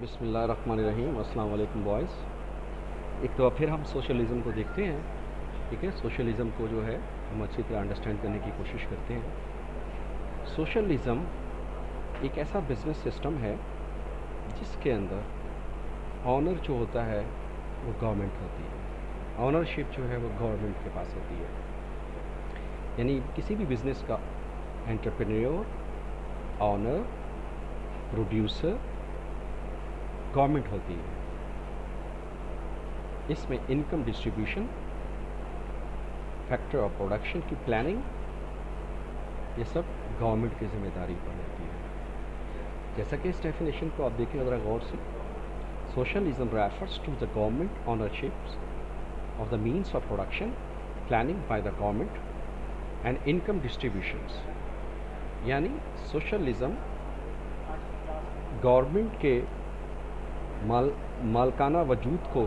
बिस्मिल्लाहिर्रहमानिर्रहीम। अस्सलाम वालेकुम बॉयज़। एक तो फिर हम सोशलिज़म को देखते हैं। ठीक है, सोशलिज़म को जो है हम अच्छी तरह अंडरस्टैंड करने की कोशिश करते हैं। सोशलिज़म एक ऐसा बिज़नेस सिस्टम है जिसके अंदर ऑनर जो होता है वो गवर्नमेंट होती है। ऑनरशिप जो है वो गवर्नमेंट के पास होती है। यानी किसी भी बिज़नेस का एंटरप्रेन्योर, ऑनर, प्रोड्यूसर गवर्नमेंट होती है। इसमें income distribution, factor of production की प्लानिंग, ये सब गवर्नमेंट की जिम्मेदारी पर होती है। जैसा कि इस डेफिनेशन को आप देखें ज़रा गौर से, socialism refers to the government ownership of the means of production, planning by the government and income distributions. यानी सोशलिज्म गवर्नमेंट के मालकाना वजूद को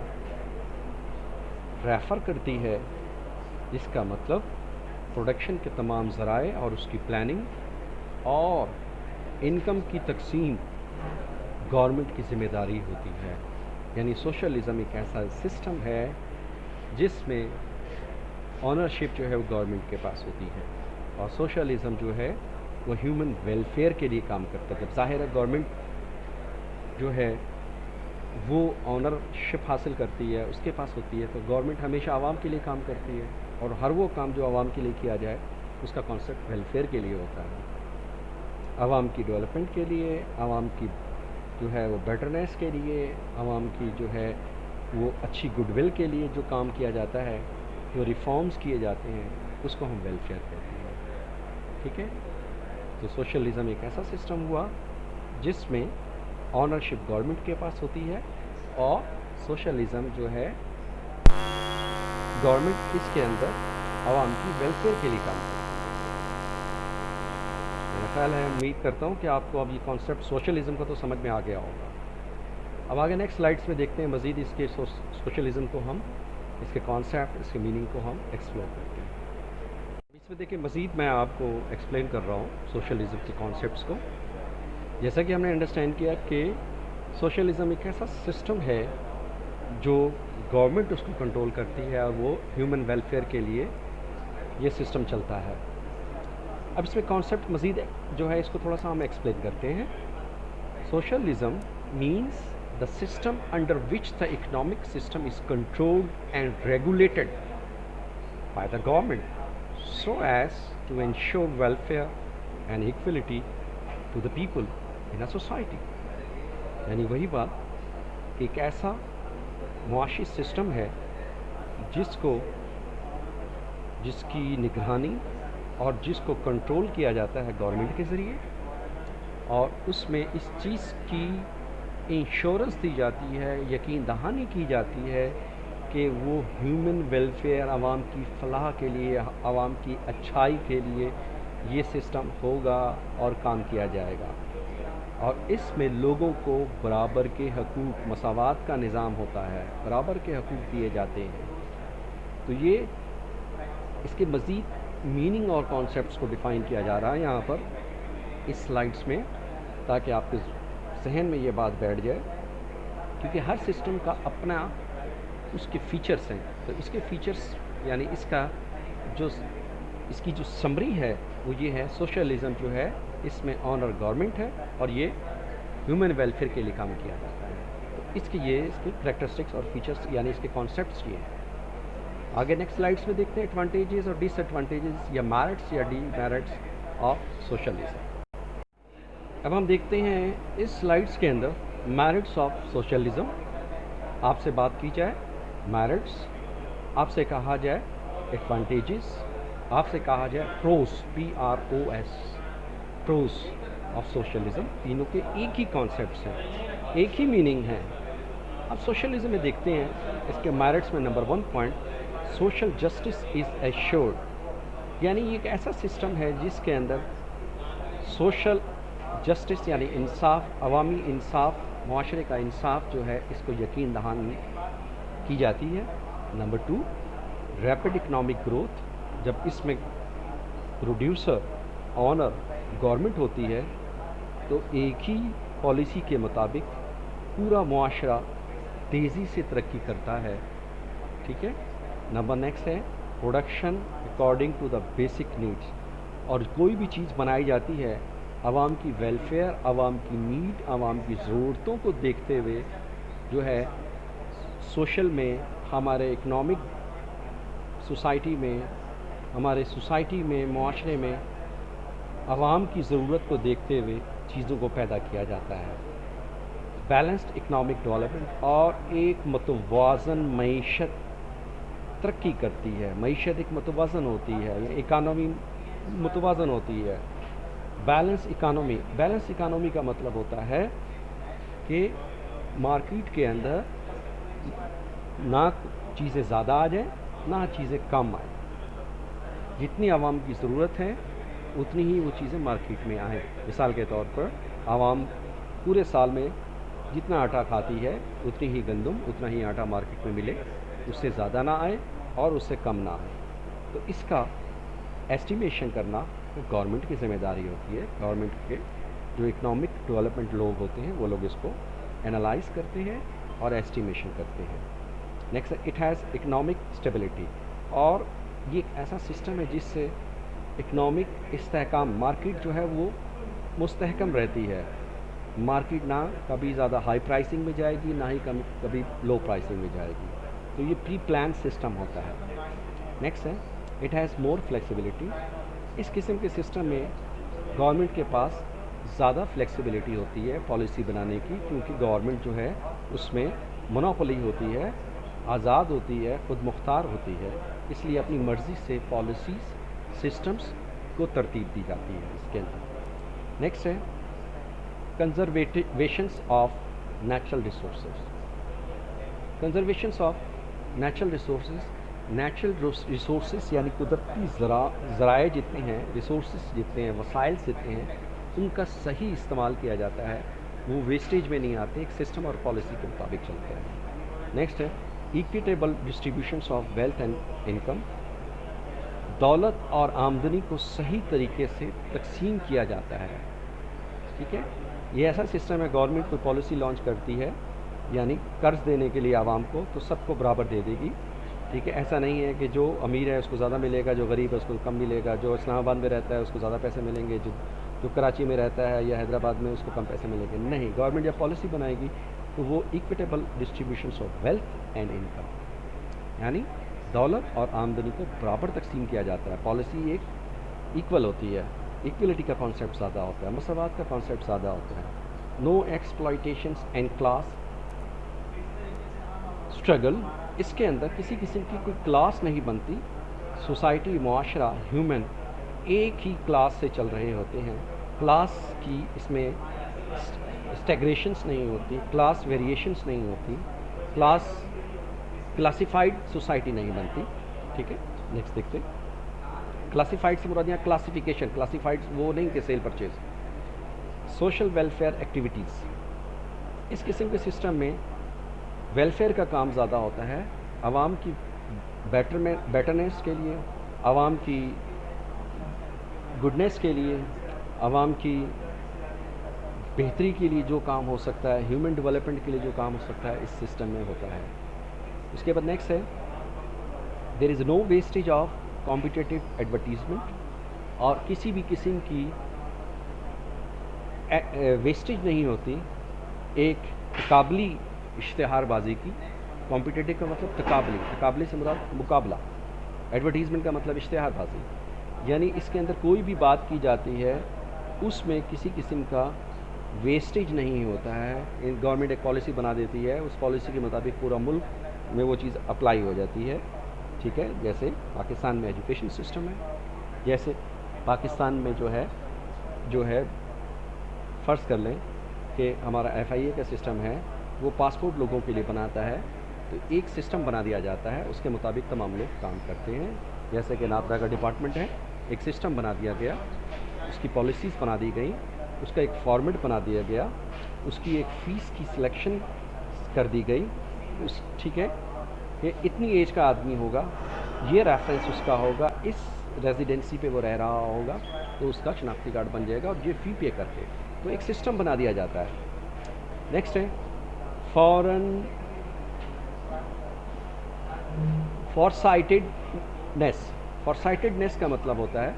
रेफ़र करती है, इसका मतलब प्रोडक्शन के तमाम ज़राए और उसकी प्लानिंग और इनकम की तकसीम गवर्नमेंट की ज़िम्मेदारी होती है। यानी सोशलिज़म एक ऐसा सिस्टम है जिसमें ऑनरशिप जो है वो गवर्नमेंट के पास होती है और सोशलिज़म जो है वो ह्यूमन वेलफेयर के लिए काम करता है। जब ज़ाहिर है गवर्नमेंट जो है वो ऑनरशिप हासिल करती है, उसके पास होती है, तो गवर्नमेंट हमेशा आवाम के लिए काम करती है और हर वो काम जो आवाम के लिए किया जाए उसका कॉन्सेप्ट वेलफेयर के लिए होता है, आवाम की डेवलपमेंट के लिए, आवाम की जो है वो बेटरनेस के लिए, आवाम की जो है वो अच्छी गुडविल के लिए जो काम किया जाता है, जो रिफॉर्म्स किए जाते हैं, उसको हम वेलफेयर कहते हैं। ठीक है, तो सोशलिज़म एक ऐसा सिस्टम हुआ जिसमें ऑनरशिप गवर्नमेंट के पास होती है और सोशलिज़म जो है गवर्नमेंट इसके अंदर आवाम की वेलफेयर के लिए काम करती है। मेरा ख्याल है, उम्मीद करता हूँ कि आपको अब ये कॉन्सेप्ट सोशलिज़म का तो समझ में आ गया होगा। अब आगे नेक्स्ट स्लाइड्स में देखते हैं मज़ीद इसके सोशलिज़म को, हम इसके कॉन्सेप्ट, इसके मीनिंग को हम एक्सप्लोर करते हैं। इसमें देखिए मज़ीद मैं आपको एक्सप्लेन कर रहा हूँ सोशलिज़म के कॉन्सेप्ट्स को। जैसा कि हमने अंडरस्टैंड किया कि सोशलिज़म एक ऐसा सिस्टम है जो गवर्नमेंट उसको कंट्रोल करती है और वो ह्यूमन वेलफेयर के लिए ये सिस्टम चलता है। अब इसमें कॉन्सेप्ट मज़ीद जो है इसको थोड़ा सा हम एक्सप्लेन करते हैं। Socialism means the system under which the economic system is controlled and regulated by the government so as to ensure welfare and equality to the people in a society. यानी वही बात कि एक ऐसा मुआशी सिस्टम है जिसकी निगरानी और जिसको कंट्रोल किया जाता है गवर्नमेंट के ज़रिए, और उसमें इस चीज़ की इंश्योरेंस दी जाती है, यकीन दहानी की जाती है कि वो ह्यूमन वेलफेयर, आवाम की फलाह के लिए, आवाम की अच्छाई के लिए ये सिस्टम होगा और काम किया जाएगा। और इसमें लोगों को बराबर के हकूक़, मसावात का निज़ाम होता है, बराबर के हकूक़ दिए जाते हैं। तो ये इसके मज़ीद मीनिंग और कॉन्सेप्ट्स को डिफ़ाइन किया जा रहा है यहाँ पर इस स्लाइड्स में, ताकि आपके जहन में ये बात बैठ जाए, क्योंकि हर सिस्टम का अपना उसके फ़ीचर्स हैं। तो इसके फ़ीचर्स यानी इसकी जो समरी है वो ये है, सोशलिज़म जो है इसमें ऑनर गवर्नमेंट है और ये ह्यूमन वेलफेयर के लिए काम किया जाता है। तो इसके करैक्टरिस्टिक्स और फीचर्स यानी इसके कॉन्सेप्ट्स ये हैं। आगे नेक्स्ट स्लाइड्स में देखते हैं एडवांटेजेस और डिसएडवांटेजेस या मेरिट्स या डीमेरिट्स ऑफ सोशलिज़म। अब हम देखते हैं इस स्लाइड्स के अंदर मेरिट्स ऑफ सोशलिज़म। आपसे बात की जाए मेरिट्स, आपसे कहा जाए एडवांटेजेस, आपसे कहा जाए pros, PROS, pros of socialism. तीनों के एक ही कॉन्सेप्ट्स हैं, एक ही मीनिंग है। अब सोशलिज़म में देखते हैं इसके मेरिट्स में number 1 point, social justice is assured. यानी ये एक ऐसा सिस्टम है जिसके अंदर सोशल जस्टिस यानी इंसाफ, अवामी इंसाफ, माशरे का इंसाफ जो है इसको यकीन दहानी की जाती है। Number 2, rapid economic growth. जब इसमें प्रोड्यूसर, ऑनर गवर्नमेंट होती है तो एक ही पॉलिसी के मुताबिक पूरा मुआशरा तेज़ी से तरक्की करता है। ठीक है। नंबर नेक्स्ट है production according to the basic needs, और कोई भी चीज़ बनाई जाती है आवाम की वेलफेयर, आवाम की नीड, आवाम की ज़रूरतों को देखते हुए जो है सोशल में, हमारे इकनॉमिक सोसाइटी में, हमारे सोसाइटी में, मुआशरे में आवाम की ज़रूरत को देखते हुए चीज़ों को पैदा किया जाता है। बैलेंस्ड इकनॉमिक डेवलपमेंट, और एक मतवाज़न मईशत तरक्की करती है। मईशत एक मतवाज़न होती है, इकानमी मतवाज़न होती है। बैलेंस इकानमी का मतलब होता है कि मार्केट के अंदर ना चीज़ें ज़्यादा आ जाए ना चीज़ें कम आए, जितनी आवाम की ज़रूरत है उतनी ही वो चीज़ें मार्केट में आएँ। मिसाल के तौर पर आवाम पूरे साल में जितना आटा खाती है उतनी ही गंदम, उतना ही आटा मार्केट में मिले, उससे ज़्यादा ना आए और उससे कम ना आए। तो इसका एस्टिमेशन करना गवर्नमेंट की ज़िम्मेदारी होती है। गवर्नमेंट के जो इकनॉमिक डेवलपमेंट लोग होते हैं वो लोग इसको एनालाइज करते हैं और एस्टिमेशन करते हैं। Next, it has economic stability, और ये एक ऐसा सिस्टम है जिससे इकनॉमिक इस्तेहकाम, मार्केट जो है वो मुस्तहकम रहती है। मार्केट ना कभी ज़्यादा हाई प्राइसिंग में जाएगी, ना ही कभी लो प्राइसिंग में जाएगी। तो ये प्री प्लान सिस्टम होता है। नेक्स्ट है इट हैज़ मोर फ्लेक्सिबिलिटी। इस किस्म के सिस्टम में गवर्नमेंट के पास ज़्यादा फ्लेक्सिबिलिटी होती है पॉलिसी बनाने की, क्योंकि गवर्नमेंट जो है उसमें मोनोपोली होती है, आज़ाद होती है, खुद मुख्तार होती है, इसलिए अपनी मर्ज़ी से पॉलिसीज़, सिस्टम्स को तरतीब दी जाती है इसके अंदर। नेक्स्ट है conservations of natural resources. Conservations of natural resources यानी कुदरती ज़राए जितने हैं, रिसोर्सेज जितने हैं, वसाइल जितने हैं, उनका सही इस्तेमाल किया जाता है, वो वेस्टेज में नहीं आते, एक सिस्टम और पॉलिसी के मुताबिक चलते हैं। नेक्स्ट है equitable distributions of wealth and income. दौलत और आमदनी को सही तरीके से तकसीम किया जाता है। ठीक है। ये ऐसा सिस्टम है, गवर्नमेंट कोई पॉलिसी लॉन्च करती है यानी कर्ज देने के लिए आवाम को, तो सबको बराबर दे देगी। ठीक है। ऐसा नहीं है कि जो अमीर है उसको ज़्यादा मिलेगा, जो गरीब है उसको कम मिलेगा, जो इस्लामाबाद में रहता है उसको ज़्यादा पैसे मिलेंगे, जो कराची में रहता है या हैदराबाद में उसको कम पैसे मिलेंगे। नहीं, गवर्नमेंट जब पॉलिसी बनाएगी तो वो equitable distributions of wealth and income, यानी दौलत और आमदनी को बराबर तकसीम किया जाता है। पॉलिसी एक इक्वल होती है, इक्वलिटी का कॉन्सेप्ट ज़्यादा होता है, मसवात का कॉन्सेप्ट ज़्यादा होता है। नो एक्सप्लॉयटेशंस एंड क्लास स्ट्रगल, इसके अंदर किसी किस्म की कोई क्लास नहीं बनती। सोसाइटी, मुआशरा, ह्यूमन एक ही क्लास से चल रहे होते हैं। क्लास की इसमें स्टैग्नेशंस नहीं होती, क्लास वेरिएशंस नहीं होती, क्लासिफाइड सोसाइटी नहीं बनती। ठीक है। नेक्स्ट देखते हैं। क्लासिफाइड से मुराद यहाँ क्लासिफिकेशन, क्लासिफाइड वो नहीं कि cell purchase. Social welfare activities, इस किस्म के सिस्टम में वेलफेयर का काम ज़्यादा होता है, आवाम की बेटरनेस के लिए, आवाम की गुडनेस के लिए, आवाम की बेहतरी के लिए जो काम हो सकता है, ह्यूमन डेवलपमेंट के लिए जो काम हो सकता है, इस सिस्टम में होता है। उसके बाद नेक्स्ट है there is no wastage of competitive advertisement, और किसी भी किस्म की वेस्टेज नहीं होती एक तकाबली इश्तिहारबाजी की। कॉम्पिटिटिव का मतलब तकाबली से मुराद मुकाबला, एडवर्टीज़मेंट का मतलब इश्तिहारबाजी, यानी इसके अंदर कोई भी बात की जाती है उसमें किसी किस्म का वेस्टेज नहीं होता है। गवर्नमेंट एक पॉलिसी बना देती है, उस पॉलिसी के मुताबिक पूरा मुल्क में वो चीज़ अप्लाई हो जाती है। ठीक है। जैसे पाकिस्तान में एजुकेशन सिस्टम है, जैसे पाकिस्तान में जो है फ़र्ज़ कर लें कि हमारा FIA का सिस्टम है, वो पासपोर्ट लोगों के लिए बनाता है, तो एक सिस्टम बना दिया जाता है, उसके मुताबिक तमाम लोग काम करते हैं। जैसे कि नापरा का डिपार्टमेंट है, एक सिस्टम बना दिया गया, उसकी पॉलिसीज़ बना दी गई, उसका एक फॉर्मेट बना दिया गया, उसकी एक फ़ीस की सिलेक्शन कर दी गई। ठीक है कि इतनी एज का आदमी होगा, ये रेफरेंस उसका होगा, इस रेजिडेंसी पे वो रह रहा होगा, तो उसका शनाख्ती कार्ड बन जाएगा और ये फ़ी पे करके, तो एक सिस्टम बना दिया जाता है। नेक्स्ट है फॉरन फॉरसाइटेडनेस। फॉरसाइटेडनेस का मतलब होता है,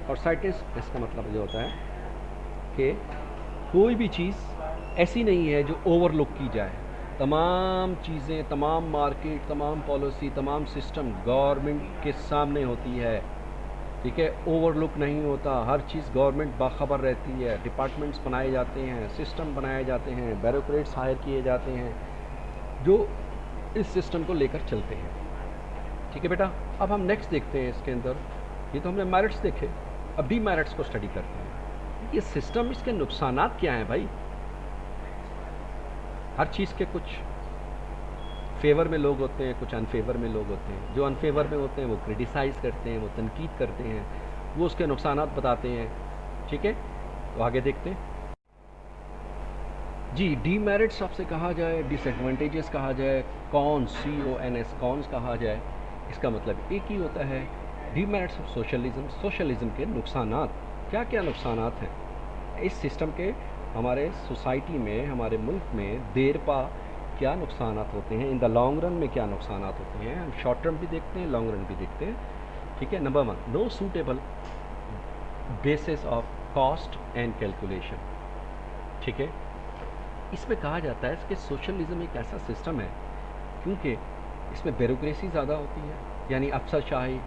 फॉरसाइटेडनेस का मतलब ये होता है कि कोई भी चीज़ ऐसी नहीं है जो ओवरलुक की जाए। तमाम चीज़ें, तमाम मार्केट, तमाम पॉलिसी, तमाम सिस्टम गवर्नमेंट के सामने होती है, ठीक है, ओवरलुक नहीं होता। हर चीज़ गवर्नमेंट बाखबर रहती है, डिपार्टमेंट्स बनाए जाते हैं, सिस्टम बनाए जाते हैं, ब्यूरोक्रेट्स हायर किए जाते हैं जो इस सिस्टम को लेकर चलते हैं। ठीक है बेटा, अब हम नेक्स्ट देखते हैं इसके अंदर। ये तो हमने मेरिट्स देखे, अब डीमेरिट्स को स्टडी करते हैं। ये सिस्टम, इसके नुकसानात क्या हैं भाई? हर चीज़ के कुछ फेवर में लोग होते हैं, कुछ अनफेवर में लोग होते हैं। जो अनफेवर में होते हैं वो क्रिटिसाइज़ करते हैं, वो तनकीद करते हैं, वो उसके नुकसानात बताते हैं। ठीक है, तो आगे देखते हैं जी। डीमेरिट्स आपसे कहा जाए, डिसएडवांटेजेस कहा जाए, कॉन्स, CONS कॉन्स कहा जाए, इसका मतलब एक ही होता है, डीमेरिट्स ऑफ सोशलिज्म। सोशलिज्म के नुकसानात, क्या क्या नुकसानात हैं इस सिस्टम के, हमारे सोसाइटी में, हमारे मुल्क में देर पा क्या नुकसानात होते हैं, इन द लॉन्ग रन में क्या नुकसानात होते हैं। हम शॉर्ट टर्म भी देखते हैं, लॉन्ग रन भी देखते हैं। ठीक है, number 1, no suitable basis of cost and calculation. ठीक है, इसमें कहा जाता है कि सोशलिज्म एक ऐसा सिस्टम है क्योंकि इसमें ब्यूरोक्रेसी ज़्यादा होती है, यानी अफसरशाही,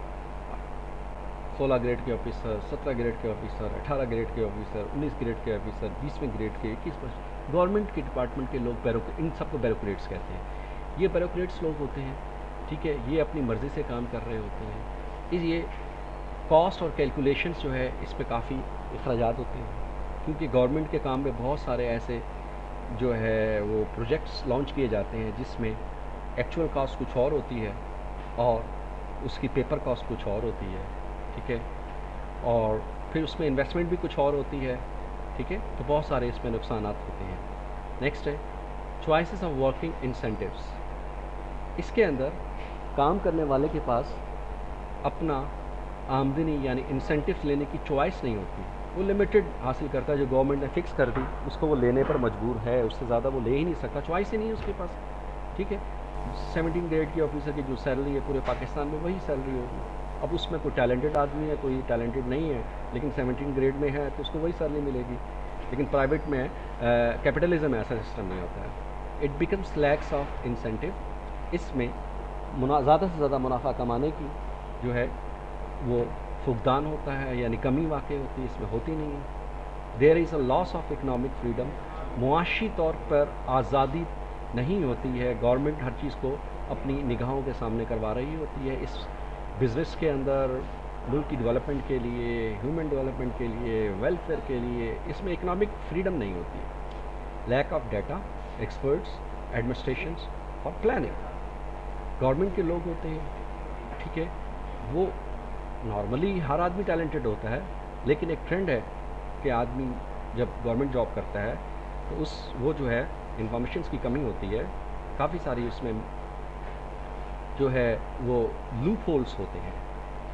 16 ग्रेड के ऑफिसर, 17 ग्रेड के ऑफिसर, 18 ग्रेड के ऑफिसर, 19 ग्रेड के ऑफिसर, 20वें ग्रेड के, 21 गवर्नमेंट के डिपार्टमेंट के लोग इन सबको ब्यूरोक्रेट्स कहते हैं। ये ब्यूरोक्रेट्स लोग होते हैं, ठीक है, ये अपनी मर्ज़ी से काम कर रहे होते हैं। इसलिए कॉस्ट और कैलकुलेशंस जो है इस पर काफ़ी अखराजात होते हैं, क्योंकि गवर्नमेंट के काम में बहुत सारे ऐसे जो है वो प्रोजेक्ट्स लॉन्च किए जाते हैं जिसमें एक्चुअल कॉस्ट कुछ और होती है और उसकी पेपर कॉस्ट कुछ और होती है। ठीक है, और फिर उसमें इन्वेस्टमेंट भी कुछ और होती है। ठीक है, तो बहुत सारे इसमें नुकसानात होते हैं। नेक्स्ट है चॉइसेस ऑफ वर्किंग इंसेंटिव्स। इसके अंदर काम करने वाले के पास अपना आमदनी यानी इंसेंटिव्स लेने की चॉइस नहीं होती, वो लिमिटेड हासिल करता है। जो गवर्नमेंट ने फिक्स कर दी उसको वो लेने पर मजबूर है, उससे ज़्यादा वो ले ही नहीं सकता, चॉइस ही नहीं है उसके पास। ठीक है, 17 ग्रेड के ऑफिसर की जो सैलरी है पूरे पाकिस्तान में वही सैलरी होगी। अब उसमें कोई टैलेंटेड आदमी है, कोई टैलेंटेड नहीं है, लेकिन 17 ग्रेड में है तो उसको वही सैलरी मिलेगी। लेकिन प्राइवेट में कैपिटलिज्म में ऐसा सिस्टम नहीं होता है। It becomes lakhs of incentive. इसमें ज़्यादा से ज़्यादा मुनाफा कमाने की जो है वो फुकदान होता है, यानी कमी वाक़ई होती है, इसमें होती नहीं है। There is a loss of economic freedom. मुआशी तौर पर आज़ादी नहीं होती है, गवर्नमेंट हर चीज़ को अपनी निगाहों के सामने करवा रही होती है। इस बिज़नेस के अंदर मुल्क की डेवलपमेंट के लिए, ह्यूमन डेवलपमेंट के लिए, वेलफेयर के लिए, इसमें इकनॉमिक फ्रीडम नहीं होती है। Lack of data, experts, administrations और प्लानिंग। गवर्नमेंट के लोग होते हैं, ठीक है, वो नॉर्मली हर आदमी टैलेंटेड होता है, लेकिन एक ट्रेंड है कि आदमी जब गवर्नमेंट जॉब करता है तो वो जो है इंफॉर्मेशंस की कमी होती है, काफ़ी सारी उसमें जो है वो लूप होल्स होते हैं,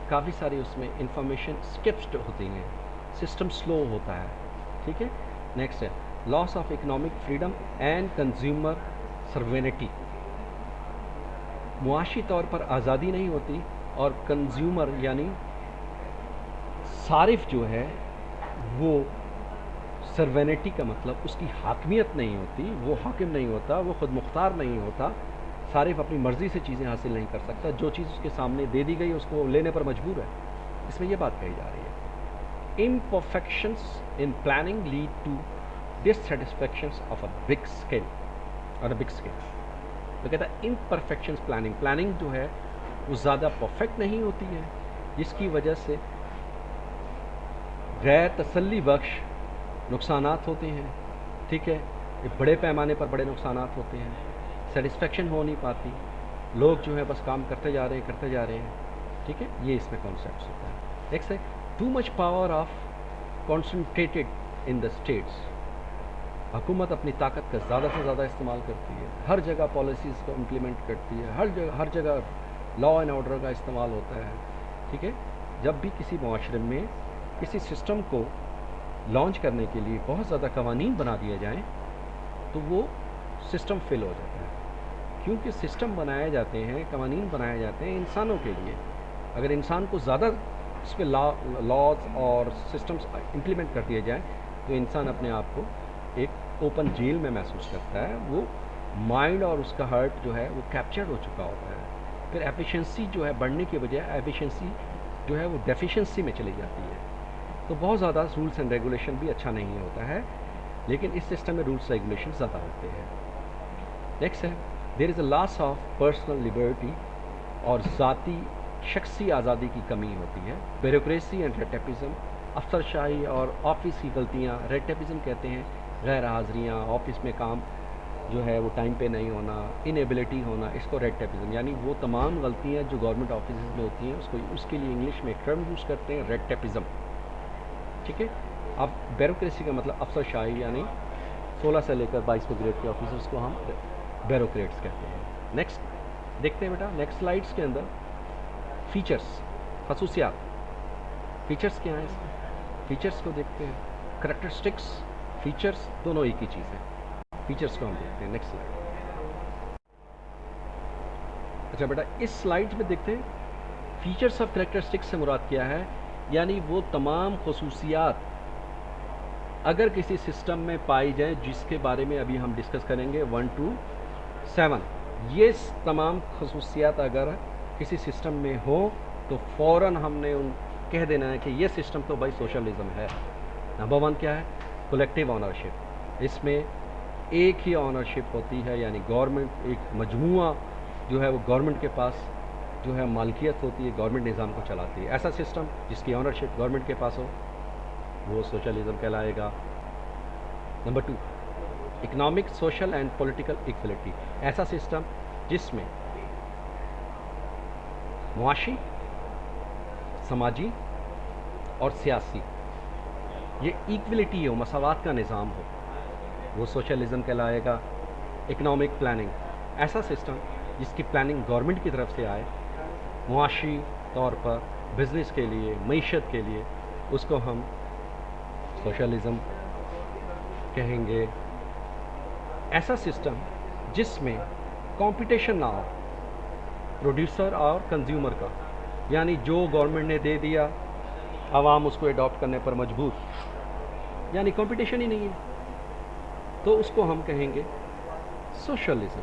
काफ़ी सारी उसमें इंफॉर्मेशन स्किप्ड होती हैं, सिस्टम स्लो होता है। ठीक है, नेक्स्ट है loss of economic freedom and consumer sovereignty. मुआशी तौर पर आज़ादी नहीं होती और कंज्यूमर यानी सारिफ जो है वो सर्वेनिटी का मतलब उसकी हाकमियत नहीं होती, वो हाकिम नहीं होता, वो खुद मुख्तार नहीं होता। सारिफ अपनी मर्ज़ी से चीज़ें हासिल नहीं कर सकता, जो चीज़ उसके सामने दे दी गई उसको लेने पर मजबूर है। इसमें यह बात कही जा रही है। Imperfections in planning lead to dissatisfactions of a big scale और अ बिग स्केल। तो कहता है इम्परफेक्शंस प्लानिंग जो है वो ज़्यादा परफेक्ट नहीं होती है, जिसकी वजह से गैर तसल्ली बख्श नुकसानात होते हैं। ठीक है, ये बड़े पैमाने पर बड़े नुकसानात होते हैं, सेटिस्फेक्शन हो नहीं पाती, लोग जो है बस काम करते जा रहे हैं। ठीक है, ये इसमें कॉन्सेप्ट होता है। नेक्स्ट है too much power of concentrated in the states. हुकूमत अपनी ताकत का ज़्यादा से ज़्यादा इस्तेमाल करती है, हर जगह पॉलिसीज़ को इम्प्लीमेंट करती है, हर जगह लॉ एंड ऑर्डर का इस्तेमाल होता है। ठीक है, जब भी किसी मुआशरे में किसी सिस्टम को लॉन्च करने के लिए बहुत ज़्यादा कवानीन बना दिए जाएं तो वो सिस्टम फेल हो जाता है, क्योंकि सिस्टम बनाए जाते हैं, कवानीन बनाए जाते हैं इंसानों के लिए। अगर इंसान को ज़्यादा इस पर लॉज और सिस्टम्स इम्प्लीमेंट कर दिए जाए तो इंसान अपने आप को एक ओपन जेल में महसूस करता है। वो माइंड और उसका हार्ट जो है वो कैप्चर्ड हो चुका होता है। फिर एफिशिएंसी जो है बढ़ने के बजाय एफिशिएंसी जो है वो डेफिशिएंसी में चली जाती है। तो बहुत ज़्यादा रूल्स एंड रेगुलेशन भी अच्छा नहीं होता है, लेकिन इस सिस्टम में रूल्स रेगुलेशन ज़्यादा होते हैं। नेक्स्ट है, there is a loss of personal liberty, और ज़ाती शख्सी आज़ादी की कमी होती है। ब्यूरोक्रेसी एंड रेटेपिज्म, अफसरशाही और ऑफिस की गलतियाँ, रेटेपिज्म कहते हैं गैर हाज़िरियाँ, ऑफिस में काम जो है वो टाइम पे नहीं होना, इनएबिलिटी होना, इसको रेटेपिज्म, यानी वो तमाम गलतियाँ जो गवर्नमेंट ऑफिस में होती हैं उसको उसके लिए इंग्लिश में एक टर्म यूज़ करते हैं, रेटेपिज्म। ठीक है। अब ब्यूरोक्रेसी का मतलब अफसरशाही, यानी 16 से लेकर 22वें ग्रेड के ऑफिसर्स को हम ब्यूरोक्रेट्स कहते हैं। नेक्स्ट देखते हैं बेटा, नेक्स्ट स्लाइड्स के अंदर फीचर्स, खसूसियात। फीचर्स क्या हैं इसमें? फीचर्स को देखते हैं। करैक्टरिस्टिक्स, फीचर्स दोनों एक ही चीज़ है। फीचर्स को हम देखते हैं। Next slide. अच्छा बेटा, इस स्लाइड में देखते हैं फीचर्स ऑफ करैक्टरिस्टिक्स से मुराद क्या है, यानी वो तमाम खसूसियात अगर किसी सिस्टम में पाई जाए जिसके बारे में अभी हम डिस्कस करेंगे 1 to 7, ये तमाम खसूसियात अगर किसी सिस्टम में हो तो फ़ौरन हमने उन कह देना है कि ये सिस्टम तो भाई सोशलिज्म है। नंबर 1 क्या है? Collective ownership. इसमें एक ही ऑनरशिप होती है, यानी गवर्नमेंट एक मजमूआ जो है वो गवर्नमेंट के पास जो है मालकियत होती है, गवर्नमेंट निज़ाम को चलाती है। ऐसा सिस्टम जिसकी ऑनरशिप गवर्नमेंट के पास हो वो सोशलिज्म कहलाएगा। Number 2, economic, social and political equality. ऐसा सिस्टम जिसमें मुआशी, समाजी और सियासी ये इक्वलिटी हो, मसावात का निज़ाम हो, वो सोशलिज्म कहलाएगा। इकोनॉमिक प्लानिंग, ऐसा सिस्टम जिसकी प्लानिंग गवर्नमेंट की तरफ से आए मुआशी तौर पर बिज़नेस के लिए, मईशत के लिए, उसको हम सोशलिज्म कहेंगे। ऐसा सिस्टम जिसमें कंपटीशन ना हो प्रोड्यूसर और कंज्यूमर का, यानी जो गवर्नमेंट ने दे दिया आवाम उसको अडॉप्ट करने पर मजबूर, यानी कंपटीशन ही नहीं है, तो उसको हम कहेंगे सोशलिज्म।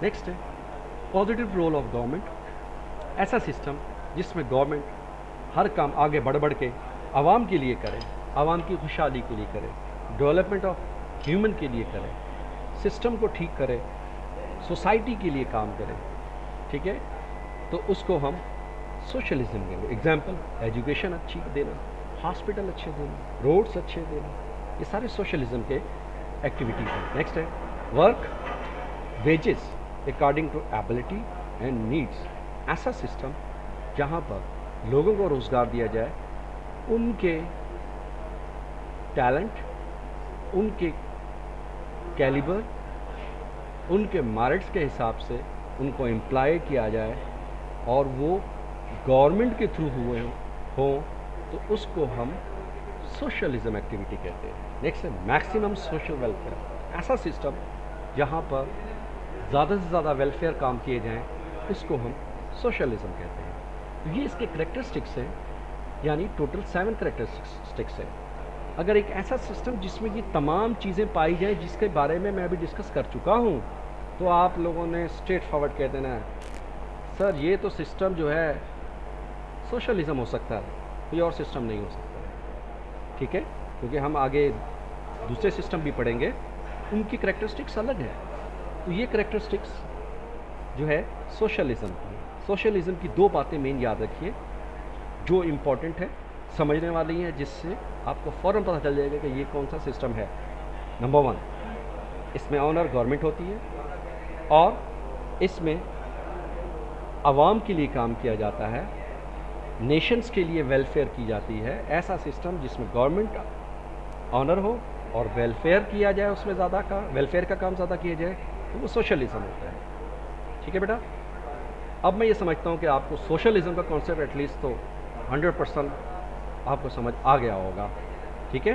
नेक्स्ट है पॉजिटिव रोल ऑफ गवर्नमेंट। ऐसा सिस्टम जिसमें गवर्नमेंट हर काम आगे बढ़ बढ़ के आवाम के लिए करे, आवाम की खुशहाली के लिए करे, डेवलपमेंट ऑफ ह्यूमन के लिए करे, सिस्टम को ठीक करे, सोसाइटी के लिए काम करे। ठीक है, तो उसको हम सोशलिज्म कहेंगे। एग्जाम्पल, एजुकेशन अच्छी देना, हॉस्पिटल अच्छे देना, रोड्स अच्छे देना, ये सारे सोशलिज्म के एक्टिविटीज़ हैं। नेक्स्ट है work, wages according to ability and needs. ऐसा सिस्टम जहाँ पर लोगों को रोज़गार दिया जाए उनके टैलेंट, उनके कैलिबर, उनके मेरिट्स के हिसाब से उनको एम्प्लॉय किया जाए और वो गवर्नमेंट के थ्रू हुए हों तो उसको हम सोशलिज्म एक्टिविटी कहते हैं। नेक्स्ट है मैक्सिमम सोशल वेलफेयर। ऐसा सिस्टम जहाँ पर ज़्यादा से ज़्यादा वेलफेयर काम किए जाएं इसको हम सोशलिज्म कहते हैं। तो ये इसके करेक्टरिस्टिक्स हैं, यानी टोटल 7 करेक्टरिस्टिक्स हैं। अगर एक ऐसा सिस्टम जिसमें ये तमाम चीज़ें पाई जाएं जिसके बारे में मैं अभी डिस्कस कर चुका हूँ, तो आप लोगों ने स्ट्रेट फॉरवर्ड कह देना है सर ये तो सिस्टम जो है सोशलिज्म हो सकता है, कोई और सिस्टम नहीं हो सकता। ठीक है, क्योंकि हम आगे दूसरे सिस्टम भी पढ़ेंगे, उनकी करेक्टरिस्टिक्स अलग है। तो ये करेक्टरिस्टिक्स जो है सोशलिज्म की 2 बातें मेन याद रखिए जो इम्पोर्टेंट है, समझने वाली हैं, जिससे आपको फ़ौरन पता चल जाएगा कि ये कौन सा सिस्टम है। नंबर 1, इसमें ऑनर गवर्नमेंट होती है और इसमें आवाम के लिए काम किया जाता है, नेशंस के लिए वेलफेयर की जाती है। ऐसा सिस्टम जिसमें गवर्नमेंट ऑनर हो और वेलफेयर किया जाए, उसमें ज़्यादा का वेलफेयर का काम ज़्यादा किया जाए, तो वो सोशलिज्म होता है। ठीक है बेटा, अब मैं ये समझता हूँ कि आपको सोशलिज्म का कॉन्सेप्ट एटलीस्ट तो 100% आपको समझ आ गया होगा। ठीक है।